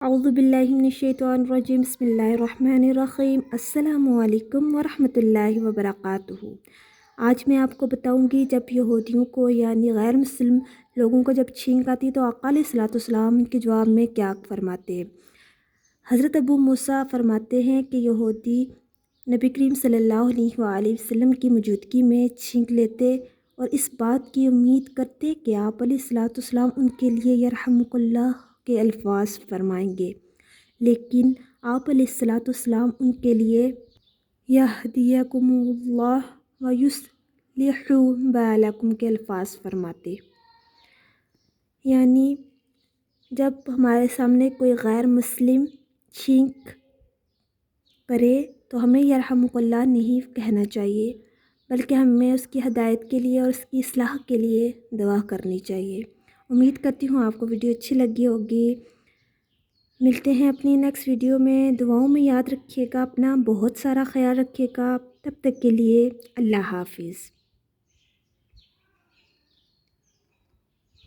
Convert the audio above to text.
अऊज़ु बिल्लाहि मिनश्शैतानिर्रजीम बिस्मिल्लाहिर्रहमानिर्रहीम अस्सलामुअलैकुम वरहमतुल्लाहि वबरकातुहू। आज मैं आपको बताऊंगी जब यहूदियों को यानी गैर मुस्लिम लोगों को जब छींक आती तो आका अलैहिस्सलाम उनके जवाब में क्या फरमाते हैं। हज़रत अबू मूसा फरमाते हैं कि यहूदी नबी करीम सल्लल्लाहु अलैहि वसल्लम की मौजूदगी में छींक लेते और इस बात की उम्मीद करते कि आप अलैहिस्सलाम उनके लिए यरहमुकल्लाह के अल्फाज फरमाएंगे, लेकिन आप अलैहिस्सलाम उनके लिए यहदियकुमुल्लाह व युस्लिहु बालकुम के अल्फाज फरमाते। यानी जब हमारे सामने कोई गैर मुस्लिम छींक करे तो हमें यरहमुकल्लाह नहीं कहना चाहिए, बल्कि हमें उसकी हदायत के लिए और उसकी इस्लाह के लिए दुआ करनी चाहिए। उम्मीद करती हूँ आपको वीडियो अच्छी लगी होगी। मिलते हैं अपनी नेक्स्ट वीडियो में। दुआओं में याद रखिएगा, अपना बहुत सारा ख्याल रखिएगा। तब तक के लिए अल्लाह हाफिज़।